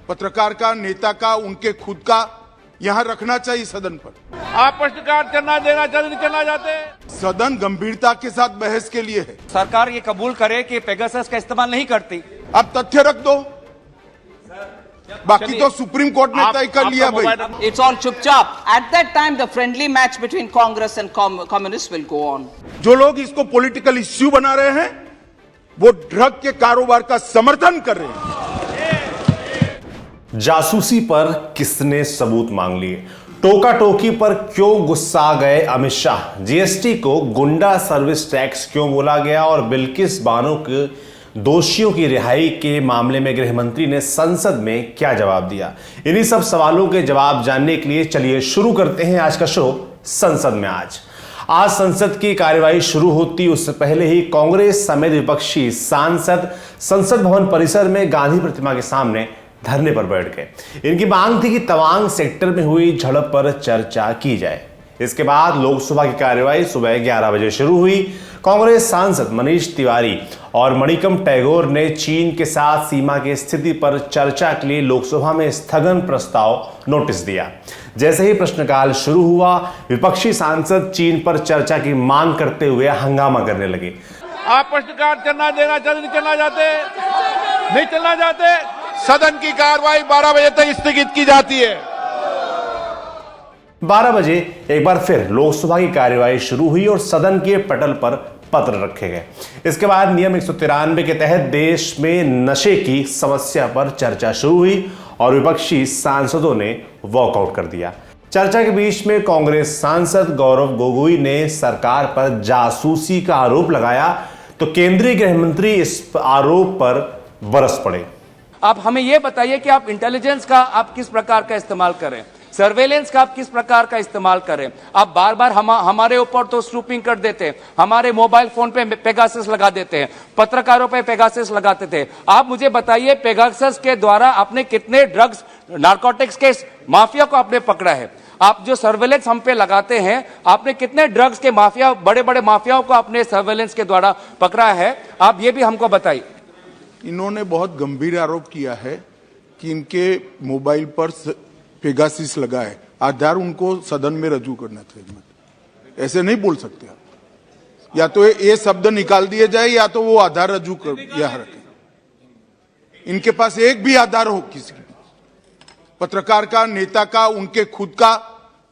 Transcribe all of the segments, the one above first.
पत्रकार का, नेता का, उनके खुद का यहां रखना चाहिए सदन पर। आप प्रश्नकाल चलना देना नहीं चलना चाहते। सदन गंभीरता के साथ बहस के लिए है। सरकार ये कबूल करे कि पेगासस का इस्तेमाल नहीं करती। आप तथ्य रख दो, बाकी तो सुप्रीम कोर्ट ने तय कर लिया भाई। It's all चुपचाप. At that time, the friendly match between Congress and communists will go on. जो लोग इसको पॉलिटिकल इश्यू बना रहे हैं वो ड्रग के कारोबार का समर्थन कर रहे हैं। जासूसी पर किसने सबूत मांग लिए? टोका टोकी पर क्यों गुस्सा गए अमित शाह? जीएसटी को गुंडा सर्विस टैक्स क्यों बोला गया? और बिल्किस बानो के दोषियों की रिहाई के मामले में गृह मंत्री ने संसद में क्या जवाब दिया? इन्हीं सब सवालों के जवाब जानने के लिए चलिए शुरू करते हैं आज का शो संसद में। आज संसद की कार्यवाही शुरू होती उससे पहले ही कांग्रेस समेत विपक्षी सांसद संसद भवन परिसर में गांधी प्रतिमा के सामने धरने पर बैठ गए। इनकी मांग थी कि तवांग सेक्टर में हुई झड़प पर चर्चा की जाए। इसके बाद लोकसभा की कार्यवाही सुबह 11 बजे शुरू हुई। कांग्रेस सांसद मनीष तिवारी और मणिकम टैगोर ने चीन के साथ सीमा की स्थिति पर चर्चा के लिए लोकसभा में स्थगन प्रस्ताव नोटिस दिया। जैसे ही प्रश्नकाल शुरू हुआ, विपक्षी सांसद चीन पर चर्चा की मांग करते हुए हंगामा करने लगे। आप प्रश्नकाल चलना देना नहीं चलना चाहते, नहीं चलना चाहते। सदन की कार्रवाई 12 बजे तक स्थगित की जाती है। 12 बजे एक बार फिर लोकसभा की कार्यवाही शुरू हुई और सदन के पटल पर पत्र रखे गए। इसके बाद नियम 193 के तहत देश में नशे की समस्या पर चर्चा शुरू हुई और विपक्षी सांसदों ने वॉकआउट कर दिया। चर्चा के बीच में कांग्रेस सांसद गौरव गोगोई ने सरकार पर जासूसी का आरोप लगाया तो केंद्रीय गृह मंत्री इस आरोप पर बरस पड़े। आप हमें यह बताइए कि आप इंटेलिजेंस का आप किस प्रकार का इस्तेमाल करें, सर्वेलेंस का आप किस प्रकार का इस्तेमाल करें। आप बार बार हमारे ऊपर तो स्नूपिंग कर देते हैं, हमारे मोबाइल फोन पे पेगासस लगा देते हैं, पत्रकारों पे पेगासस लगाते थे। आप मुझे बताइए पेगासस के द्वारा आपने कितने ड्रग्स नारकोटिक्स के माफिया को आपने पकड़ा है? आप जो सर्वेलेंस हम पे लगाते हैं, आपने कितने ड्रग्स के माफिया, बड़े बड़े माफियाओं को आपने सर्वेलेंस के द्वारा पकड़ा है? आप ये भी हमको बताइए। इन्होंने बहुत गंभीर आरोप किया है कि इनके मोबाइल पर पेगासिस लगा है। आधार उनको सदन में रजू करना चाहिए। ऐसे नहीं बोल सकते आप। या तो ये शब्द निकाल दिए जाए या तो वो आधार रजू कर यहां रखें। इनके पास एक भी आधार हो किसी की, पत्रकार का, नेता का, उनके खुद का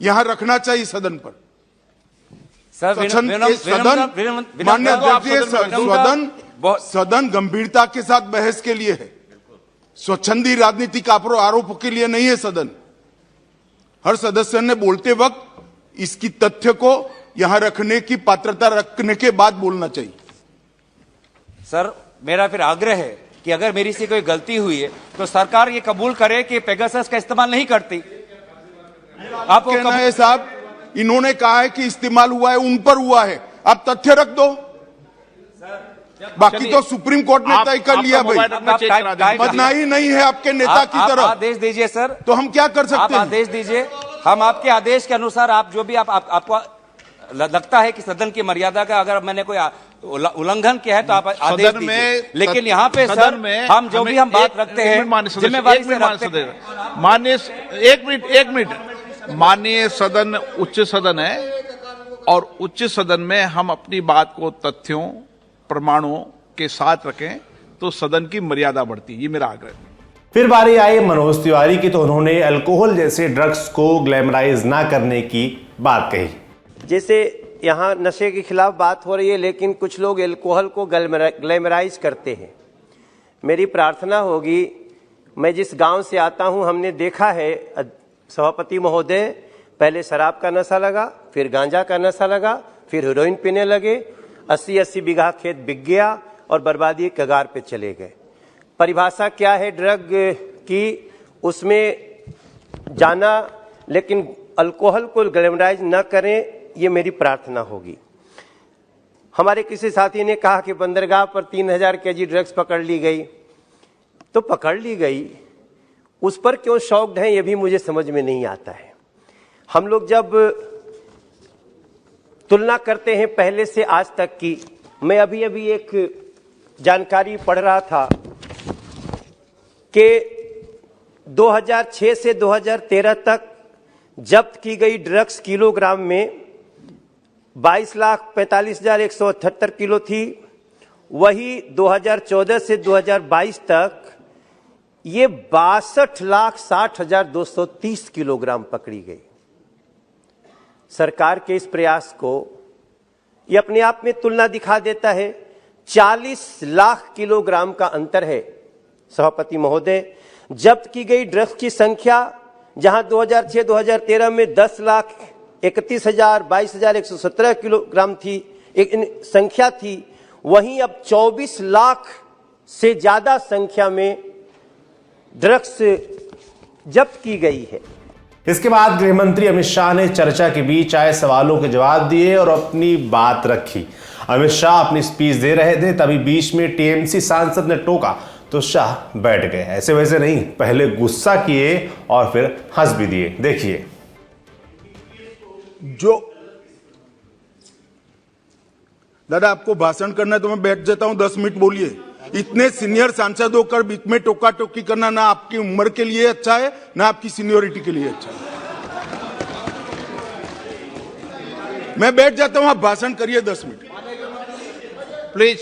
यहां रखना चाहिए सदन पर। सदन गंभीरता के साथ बहस के लिए है, स्वच्छंदी राजनीतिक आरोपों के लिए नहीं है सदन। हर सदस्य ने बोलते वक्त इसकी तथ्य को यहां रखने की पात्रता रखने के बाद बोलना चाहिए। सर, मेरा फिर आग्रह है कि अगर मेरी से कोई गलती हुई है तो सरकार ये कबूल करे कि पेगासस का इस्तेमाल नहीं करती। आपको कहना है साहब, इन्होंने कहा है कि इस्तेमाल हुआ है, उन पर हुआ है। आप तथ्य रख दो, बाकी तो सुप्रीम कोर्ट ने तय कर लिया भाई। बदनामी नहीं है आपके नेता की तरफ। आदेश दीजिए सर, तो हम क्या कर सकते हैं? आप आदेश दीजिए, हम आपके आदेश के अनुसार आप जो भी आपको लगता है कि सदन की मर्यादा का अगर मैंने कोई उल्लंघन किया है तो आप आदेश दीजिए। लेकिन यहाँ पे सर हम जो भी हम बात रखते हैं जिम्मेवारी से रखते हैं। माननीय एक मिनट माननीय सदन उच्च सदन है और उच्च सदन में हम अपनी बात को तथ्यों प्रमाणों के साथ रखें तो सदन की मर्यादा बढ़ती। ये मेरा आग्रह है। फिर बारी आई मनोज तिवारी की तो उन्होंने अल्कोहल जैसे ड्रग्स को ग्लैमराइज ना करने की बात कही। जैसे यहाँ नशे के खिलाफ बात हो रही है लेकिन कुछ लोग अल्कोहल को ग्लैमराइज करते हैं। मेरी प्रार्थना होगी, मैं जिस गांव से आता हूं हमने देखा है सभापति महोदय, पहले शराब का नशा लगा, फिर गांजा का नशा लगा, फिर हेरोइन पीने लगे, 80-80 बीघा खेत बिक गया और बर्बादी के कगार पे चले गए। परिभाषा क्या है ड्रग की, उसमें जाना, लेकिन अल्कोहल को ग्लैमराइज न करें, ये मेरी प्रार्थना होगी। हमारे किसी साथी ने कहा कि बंदरगाह पर 3000 केजी ड्रग्स पकड़ ली गई, तो पकड़ ली गई, उस पर क्यों शौक्ड हैं ये भी मुझे समझ में नहीं आता है। हम लोग जब तुलना करते हैं पहले से आज तक की, मैं अभी एक जानकारी पढ़ रहा था कि 2006 से 2013 तक जब्त की गई ड्रग्स किलोग्राम में 22,45,178 किलो थी। वही 2014 से 2022 तक ये 62,60,230 किलोग्राम पकड़ी गई। सरकार के इस प्रयास को ये अपने आप में तुलना दिखा देता है। 40 लाख किलोग्राम का अंतर है। सभापति महोदय, जब्त की गई ड्रग्स की संख्या जहां 2006-2013 में 10,31,000 22,117 किलोग्राम थी, एक संख्या थी, वहीं अब 24 लाख से ज्यादा संख्या में ड्रग्स जब्त की गई है। इसके बाद गृह मंत्री अमित शाह ने चर्चा के बीच आए सवालों के जवाब दिए और अपनी बात रखी। अमित शाह अपनी स्पीच दे रहे थे, तभी बीच में टीएमसी सांसद ने टोका तो शाह बैठ गए। ऐसे वैसे नहीं, पहले गुस्सा किए और फिर हंस भी दिए। देखिए। जो दादा आपको भाषण करना है तो मैं बैठ जाता हूं, 10 मिनट बोलिए। इतने सीनियर सांसद होकर बीच में टोका टोकी करना ना आपकी उम्र के लिए अच्छा है ना आपकी सीनियोरिटी के लिए अच्छा है। मैं बैठ जाता हूं, आप भाषण करिए 10 मिनट प्लीज।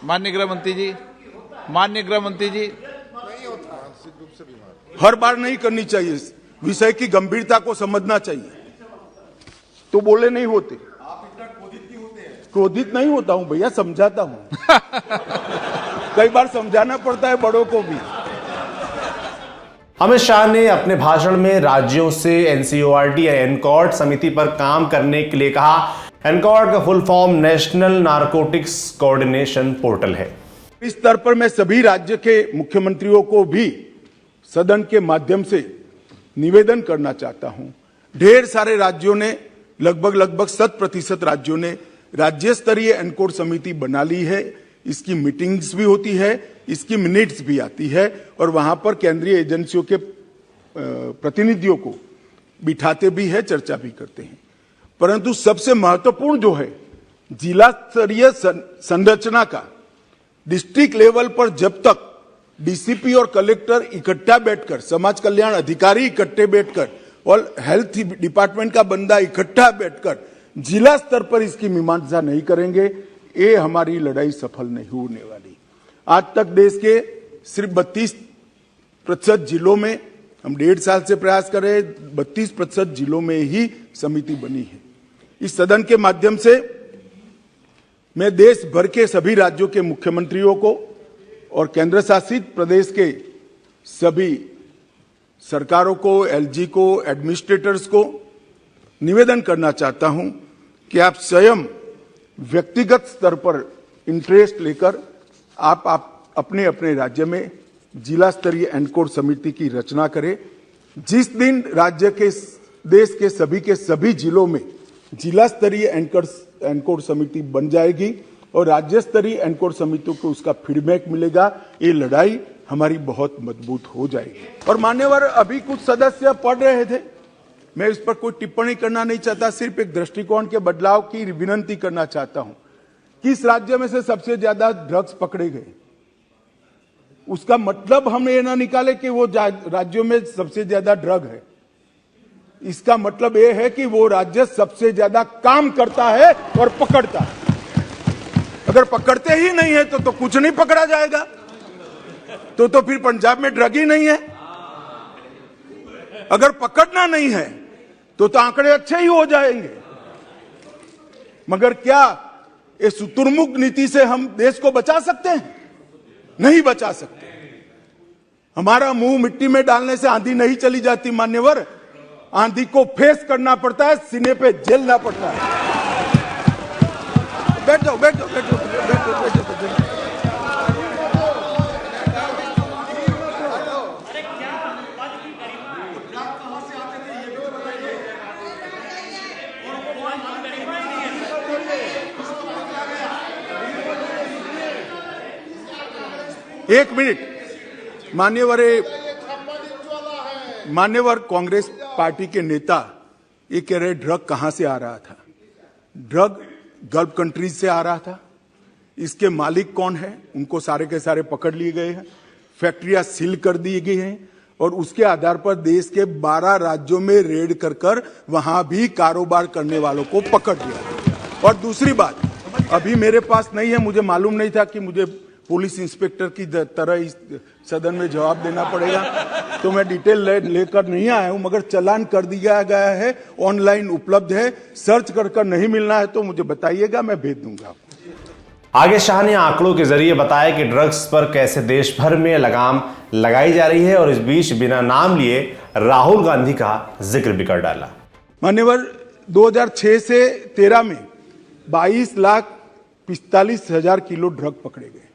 माननीय गृह मंत्री जी, माननीय गृह मंत्री जी, हर बार नहीं करनी चाहिए। विषय की गंभीरता को समझना चाहिए तो बोले नहीं होते। क्रोधित नहीं होता हूं भैया, समझाता हूं। कई बार समझाना पड़ता है बड़ों को भी। अमित शाह ने अपने भाषण में राज्यों से एनसीईआरटी या एनकॉर्ड समिति पर काम करने के लिए कहा। एनकॉर्ड का full form national narcotics coordination portal है। इस स्तर पर मैं सभी राज्य के मुख्यमंत्रियों को भी सदन के माध्यम से निवेदन करना चाहता हूं। ढेर सारे राज्यों ने, लगभग 100% राज्यों ने राज्य स्तरीय एनकोड समिति बना ली है। इसकी मीटिंग्स भी होती है, इसकी मिनट्स भी आती है और वहां पर केंद्रीय एजेंसियों के प्रतिनिधियों को बिठाते भी है, चर्चा भी करते हैं। परंतु सबसे महत्वपूर्ण जो है, जिला स्तरीय संरचना का डिस्ट्रिक्ट लेवल पर जब तक डीसीपी और कलेक्टर इकट्ठा बैठकर, समाज कल्याण अधिकारी इकट्ठे बैठकर और हेल्थ डिपार्टमेंट का बंदा इकट्ठा बैठकर जिला स्तर पर इसकी मीमांसा नहीं करेंगे, ये हमारी लड़ाई सफल नहीं होने वाली। आज तक देश के सिर्फ 32% जिलों में, हम 1.5 साल से प्रयास कर रहे हैं, 32% जिलों में ही समिति बनी है। इस सदन के माध्यम से मैं देश भर के सभी राज्यों के मुख्यमंत्रियों को और केंद्र शासित प्रदेश के सभी सरकारों को, एलजी को, एडमिनिस्ट्रेटर्स को निवेदन करना चाहता हूं कि आप स्वयं व्यक्तिगत स्तर पर इंटरेस्ट लेकर आप अपने अपने राज्य में जिला स्तरीय एनकोड समिति की रचना करें। जिस दिन राज्य के, देश के सभी जिलों में जिला स्तरीय एनकोड समिति बन जाएगी और राज्य स्तरीय एनकोड समितियों को उसका फीडबैक मिलेगा, ये लड़ाई हमारी बहुत मजबूत हो जाएगी। और मान्यवर, अभी कुछ सदस्य पढ़ रहे थे, मैं इस पर कोई टिप्पणी करना नहीं चाहता, सिर्फ एक दृष्टिकोण के बदलाव की विनती करना चाहता हूं। किस राज्य में से सबसे ज्यादा ड्रग्स पकड़े गए, उसका मतलब हम ये ना निकाले कि वो राज्यों में सबसे ज्यादा ड्रग है। इसका मतलब ये है कि वो राज्य सबसे ज्यादा काम करता है और पकड़ता है। अगर पकड़ते ही नहीं है तो कुछ नहीं पकड़ा जाएगा, तो फिर पंजाब में ड्रग ही नहीं है। अगर पकड़ना नहीं है तो आंकड़े अच्छे ही हो जाएंगे। मगर क्या इस शुतुरमुर्ग नीति से हम देश को बचा सकते हैं? नहीं बचा सकते। हमारा मुंह मिट्टी में डालने से आंधी नहीं चली जाती मान्यवर, आंधी को फेस करना पड़ता है, सीने पे झेलना पड़ता है। बैठ जाओ, बैठ जाओ, बैठ जाओ, बैठ जाओ, बैठ जाओ। एक मिनट मान्यवर कांग्रेस पार्टी के नेता ये कह रहे ड्रग कहां से आ रहा था। ड्रग गल्फ कंट्रीज से आ रहा था। इसके मालिक कौन है, उनको सारे के सारे पकड़ लिए गए हैं, फैक्ट्रियां सील कर दी गई हैं और उसके आधार पर देश के 12 राज्यों में रेड कर वहां भी कारोबार करने वालों को पकड़ लिया। और दूसरी बात, अभी मेरे पास नहीं है, मुझे मालूम नहीं था कि मुझे पुलिस इंस्पेक्टर की तरह इस सदन में जवाब देना पड़ेगा, तो मैं डिटेल लेकर नहीं आया हूं, मगर चालान कर दिया गया है, ऑनलाइन उपलब्ध है, सर्च कर नहीं मिलना है तो मुझे बताइएगा, मैं भेज दूंगा। आगे शाह ने आंकड़ों के जरिए बताया कि ड्रग्स पर कैसे देश भर में लगाम लगाई जा रही है, और इस बीच बिना नाम लिए राहुल गांधी का जिक्र भी कर डाला। मान्यवर, 2006 से 13 में 22,45,000 किलो ड्रग पकड़े गए,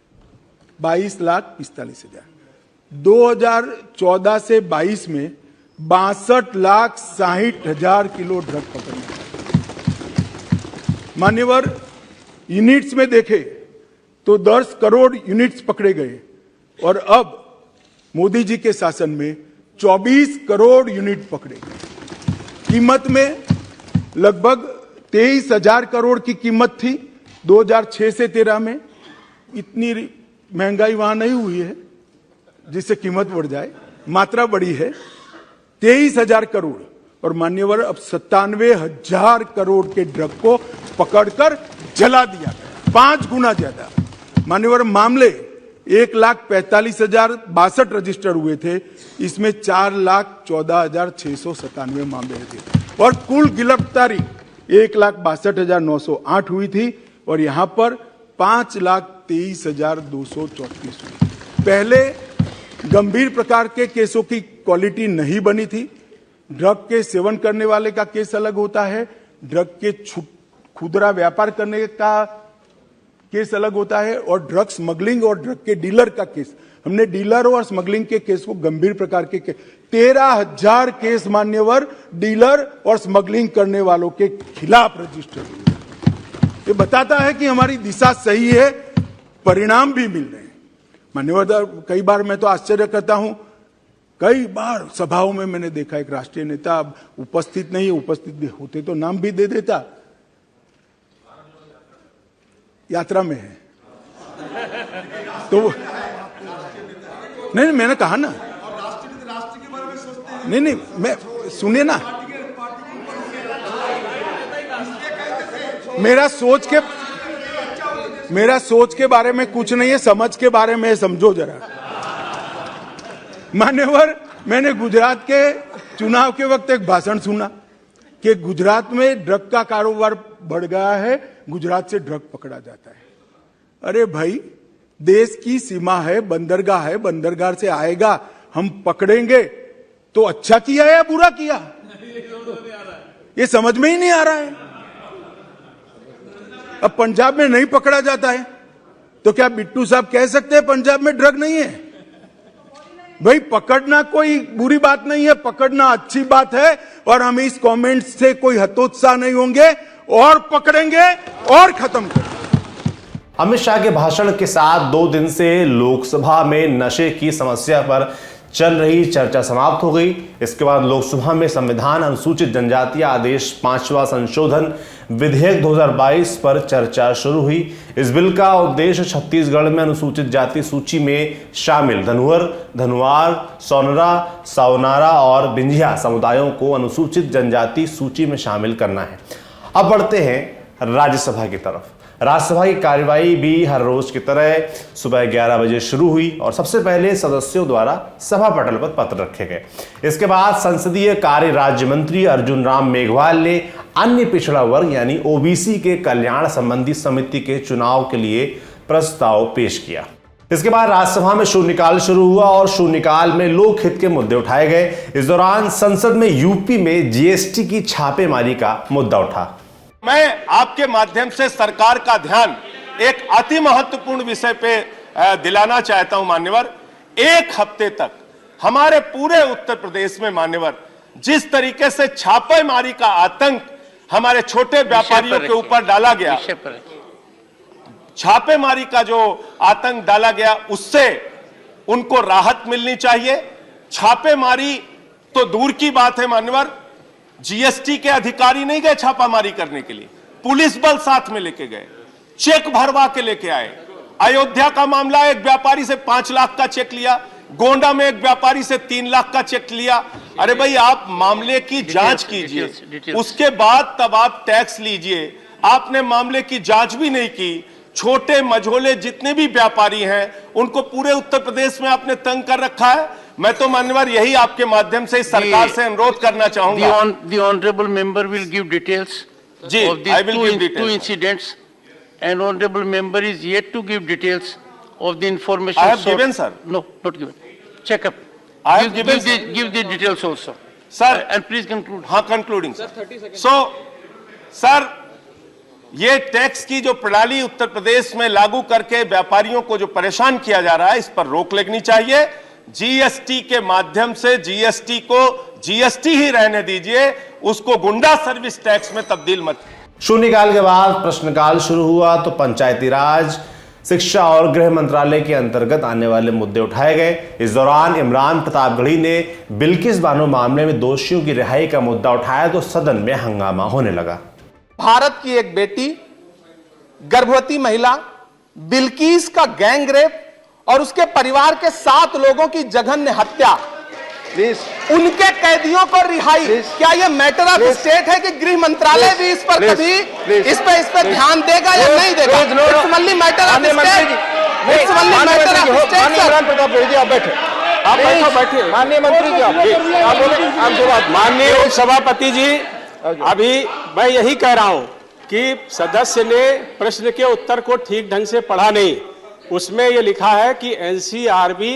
22,45,000। 2014 से 22 में 62,60,000 किलो ड्रग पकड़े गए। मान्यवर, यूनिट्स में देखे तो 10 करोड़ यूनिट्स पकड़े गए, और अब मोदी जी के शासन में 24 करोड़ यूनिट पकड़े गए। कीमत में लगभग 23,000 करोड़ की कीमत थी 2006 से 13 में। इतनी महंगाई वहां नहीं हुई है जिससे कीमत बढ़ जाए, मात्रा बढ़ी है 23,000 करोड़। और मान्यवर, अब 97,000 करोड़ के ड्रग को पकड़कर जला दिया गया, 5 गुना ज्यादा। मान्यवर, मामले 1,45,062 रजिस्टर हुए थे, इसमें 4,14,697 मामले थे, और कुल गिरफ्तारी 1,62,908 हुई थी, और यहां पर 5,23,234 हुई। पहले गंभीर प्रकार के केसों की क्वालिटी नहीं बनी थी। ड्रग के सेवन करने वाले का केस अलग होता है, ड्रग के खुदरा व्यापार करने का केस अलग होता है, और ड्रग स्मगलिंग और ड्रग के डीलर का केस। हमने डीलर और स्मगलिंग के केस को गंभीर प्रकार के 13,000 केस मान्यवर डीलर और स्मगलिंग करने वालों के खिलाफ रजिस्टर हुए। ये बताता है कि हमारी दिशा सही है, परिणाम भी मिल रहे हैं। मान्यवर, कई बार मैं तो आश्चर्य करता हूं, कई बार सभाओं में मैंने देखा एक राष्ट्रीय नेता उपस्थित नहीं है, उपस्थित होते तो नाम भी दे देता, यात्रा में है तो नहीं, मैंने कहा ना, नहीं, मैं सुनिए ना, मेरा सोच के बारे में कुछ नहीं है, समझ के बारे में समझो जरा। मान्यवर, मैंने गुजरात के चुनाव के वक्त एक भाषण सुना कि गुजरात में ड्रग का कारोबार बढ़ गया है, गुजरात से ड्रग पकड़ा जाता है। अरे भाई, देश की सीमा है, बंदरगाह है, बंदरगाह से आएगा, हम पकड़ेंगे तो अच्छा किया या बुरा किया, ये समझ में ही नहीं आ रहा है। अब पंजाब में नहीं पकड़ा जाता है तो क्या बिट्टू साहब कह सकते हैं पंजाब में ड्रग नहीं है? भाई, पकड़ना कोई बुरी बात नहीं है, पकड़ना अच्छी बात है, और हम इस कमेंट से कोई हतोत्साह नहीं होंगे, और पकड़ेंगे और खत्म करेंगे। अमित शाह के भाषण के साथ 2 दिन से लोकसभा में नशे की समस्या पर चल रही चर्चा समाप्त हो गई। इसके बाद लोकसभा में संविधान अनुसूचित जनजाति आदेश 5वां संशोधन विधेयक 2022 पर चर्चा शुरू हुई। इस बिल का उद्देश्य छत्तीसगढ़ में अनुसूचित जाति सूची में शामिल धनुअर, धनुआर, सोनरा, सावनारा और बिंझिया समुदायों को अनुसूचित जनजाति सूची में शामिल करना है। अब बढ़ते हैं राज्यसभा की तरफ। राज्यसभा की कार्यवाही भी हर रोज की तरह सुबह 11 बजे शुरू हुई, और सबसे पहले सदस्यों द्वारा सभा पटल पर पत्र रखे गए। इसके बाद संसदीय कार्य राज्य मंत्री अर्जुन राम मेघवाल ने अन्य पिछड़ा वर्ग यानी ओबीसी के कल्याण संबंधी समिति के चुनाव के लिए प्रस्ताव पेश किया। इसके बाद राज्यसभा में शून्यकाल शुरू हुआ, और शून्यकाल में लोकहित के मुद्दे उठाए गए। इस दौरान संसद में यूपी में जीएसटी की छापेमारी का मुद्दा उठा। मैं आपके माध्यम से सरकार का ध्यान एक अति महत्वपूर्ण विषय पे दिलाना चाहता हूं मान्यवर। 1 हफ्ते तक हमारे पूरे उत्तर प्रदेश में मान्यवर जिस तरीके से छापेमारी का आतंक हमारे छोटे व्यापारियों के ऊपर डाला गया, छापेमारी का जो आतंक डाला गया, उससे उनको राहत मिलनी चाहिए। छापेमारी तो दूर की बात है मान्यवर, जीएसटी के अधिकारी नहीं गए छापामारी करने के लिए, पुलिस बल साथ में लेके गए, चेक भरवा के लेके आए। अयोध्या का मामला, एक व्यापारी से 5 लाख का चेक लिया, गोंडा में एक व्यापारी से 3 लाख का चेक लिया। अरे भाई, आप मामले की जांच कीजिए, उसके बाद तब आप टैक्स लीजिए। आपने मामले की जांच भी नहीं की। छोटे मझोले जितने भी व्यापारी हैं उनको पूरे उत्तर प्रदेश में आपने तंग कर रखा है। मैं तो मान्यवर यही आपके माध्यम से इस सरकार से अनुरोध करना चाहूंगा। The honorable member will give details जी, of I these will give details. two incidents, and honorable member is yet to give details of the information. I have sought. given, sir. No, not given. Check up. I have given, Give the details also. Sir. And please conclude. हाँ, concluding sir. Sir, ये tax की जो प्रणाली उत्तर प्रदेश में लागू करके व्यापारियों को जो परेशान किया जा रहा है, इस पर रोक लगनी चाहिए। जीएसटी के माध्यम से जीएसटी को जीएसटी ही रहने दीजिए, उसको गुंडा सर्विस टैक्स में तब्दील मत। शून्यकाल के बाद प्रश्नकाल शुरू हुआ तो पंचायती राज, शिक्षा और गृह मंत्रालय के अंतर्गत आने वाले मुद्दे उठाए गए। इस दौरान इमरान प्रतापगढ़ी ने बिल्किस बानो मामले में दोषियों की रिहाई का मुद्दा उठाया तो सदन में हंगामा होने लगा। भारत की एक बेटी, गर्भवती महिला बिल्किस का गैंग रेप और उसके परिवार के 7 लोगों की जघन्य हत्या, उनके कैदियों को रिहाई, क्या यह मैटर ऑफ स्टेट है कि गृह मंत्रालय भी इस पर कभी इस पर ध्यान देगा या नहीं देगा? It's only matter of state. It's only matter of state. Imran Pratapgarhi ji, आप बैठे, आप बैठे। माननीय मंत्री जी, आप बोले, आप जवाब। माननीय उपसभापति जी, अभी मैं यही कह रहा हूं कि सदस्य ने प्रश्न के उत्तर को ठीक ढंग से पढ़ा नहीं। उसमें यह लिखा है कि एनसीआरबी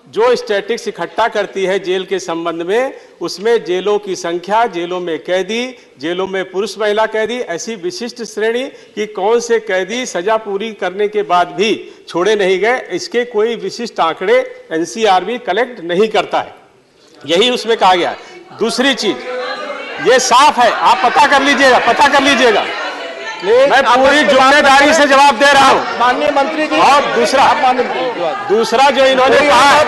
जो स्टैटिस्टिक्स इकट्ठा करती है जेल के संबंध में, उसमें जेलों की संख्या, जेलों में कैदी, जेलों में पुरुष महिला कैदी, ऐसी विशिष्ट श्रेणी कि कौन से कैदी सजा पूरी करने के बाद भी छोड़े नहीं गए, इसके कोई विशिष्ट आंकड़े एनसीआरबी कलेक्ट नहीं करता है। यही उसमें कहा गया है। दूसरी चीज, ये साफ है, आप पता कर लीजिएगा। मैं पूरी जिम्मेदारी से जवाब दे रहा हूं माननीय मंत्री जी। और दूसरा जो इन्होंने कहा है,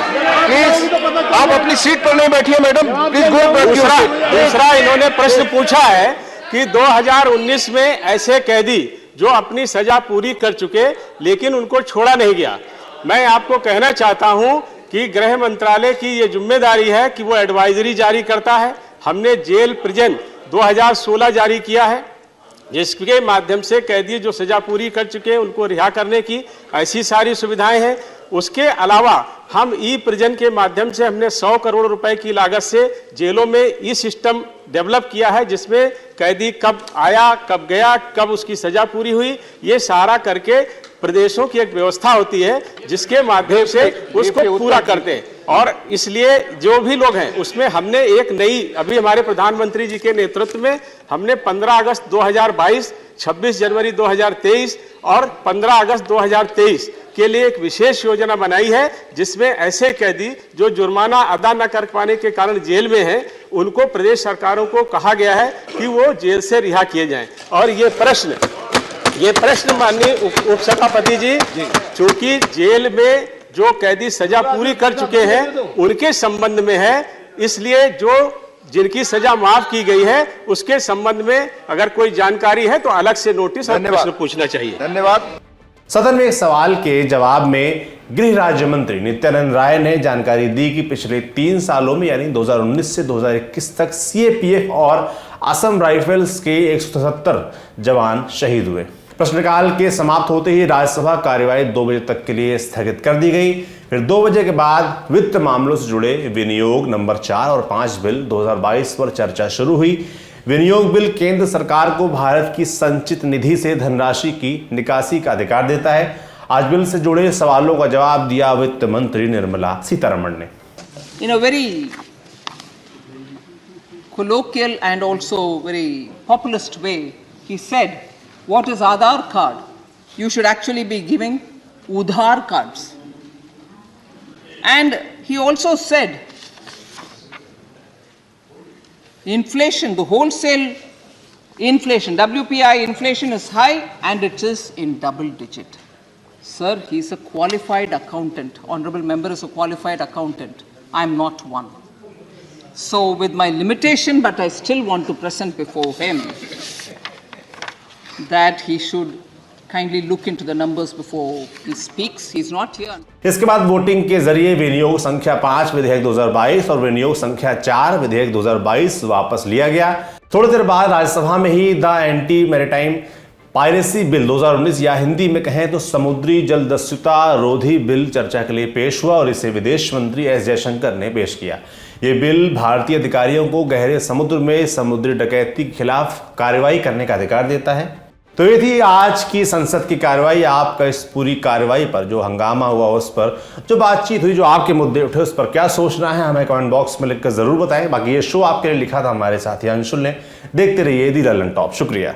प्लीज आप अपनी सीट पर नहीं बैठिए मैडम, प्लीज गो। दूसरा इन्होंने प्रश्न पूछा है कि 2019 में ऐसे कैदी जो अपनी सजा पूरी कर चुके लेकिन उनको छोड़ा नहीं गया। मैं आपको कहना चाहता हूं कि गृह मंत्रालय की यह जिम्मेदारी है कि वो एडवाइजरी जारी करता है। हमने जेल प्रिजन 2016 जारी किया है, जिसके माध्यम से कैदी जो सजा पूरी कर चुके हैं उनको रिहा करने की ऐसी सारी सुविधाएं हैं। उसके अलावा हम ई प्रिजन के माध्यम से हमने 100 करोड़ रुपए की लागत से जेलों में ई सिस्टम डेवलप किया है, जिसमें कैदी कब आया, कब गया, कब उसकी सजा पूरी हुई, ये सारा करके प्रदेशों की एक व्यवस्था होती है जिसके माध्यम से उसको पूरा करते हैं। और इसलिए जो भी लोग हैं उसमें हमने एक नई, अभी हमारे प्रधानमंत्री जी के नेतृत्व में हमने 15 अगस्त 2022, 26 जनवरी 2023 और 15 अगस्त 2023 के लिए एक विशेष योजना बनाई है, जिसमें ऐसे कैदी जो जुर्माना अदा न कर पाने के कारण जेल में हैं, उनको प्रदेश सरकारों को कहा गया है कि वो जेल से रिहा किए जाएं। और ये प्रश्न माननीय उपसभापति जी, चूंकि जेल में जो कैदी सजा पूरी कर चुके हैं उनके संबंध में है, इसलिए जो जिनकी सजा माफ की गई है उसके संबंध में अगर कोई जानकारी है तो अलग से नोटिस और प्रश्न पूछना चाहिए। धन्यवाद। सदन में एक सवाल के जवाब में गृह राज्य मंत्री नित्यानंद राय ने जानकारी दी कि पिछले 3 सालों में यानी 2019 से 2021 तक सीएपीएफ और असम राइफल्स के 177 जवान शहीद हुए। प्रश्नकाल के समाप्त होते ही राज्यसभा कार्यवाही 2 बजे तक के लिए स्थगित कर दी गई। फिर 2 बजे के बाद वित्त मामलों से जुड़े विनियोग नंबर 4 और 5 बिल 2022 पर चर्चा शुरू हुई। विनियोग बिल केंद्र सरकार को भारत की संचित निधि से धनराशि की निकासी का अधिकार देता है। आज बिल से जुड़े सवालों का जवाब दिया वित्त मंत्री निर्मला सीतारमण ने। In a very colloquial and also very populist way, he said, what is Aadhaar card? You should actually be giving Udhar cards. And he also said, inflation, the wholesale inflation, WPI inflation is high and it is in double digit. Sir, he is a qualified accountant. Honorable member is a qualified accountant. I am not one. So with my limitation, but I still want to present before him that he should kindly look into the numbers before he speaks. He's not here. इसके बाद voting के जरिए विनियोग संख्या 5 विधेयक 2022 और विनियोग संख्या 4 विधेयक 2022 वापस लिया गया। थोड़ी देर बाद राज्यसभा में ही the anti maritime piracy bill 2019 या हिंदी में कहें तो समुद्री जलदस्युता रोधी बिल चर्चा के लिए पेश हुआ और इसे विदेश मंत्री एस जयशंकर ने पेश किया। ये बिल भारतीय अधिकारियों को गहरे समुद्र में समुद्री डकैती के खिलाफ कार्रवाई करने का अधिकार देता है। तो ये थी आज की संसद की कार्रवाई। आपका इस पूरी कार्रवाई पर जो हंगामा हुआ, उस पर जो बातचीत हुई, जो आपके मुद्दे उठे, उस पर क्या सोचना है हमें कमेंट बॉक्स में लिखकर जरूर बताएं। बाकी ये शो आपके लिए लिखा था हमारे साथी अंशुल ने। देखते रहिए दी ललन टॉप। शुक्रिया।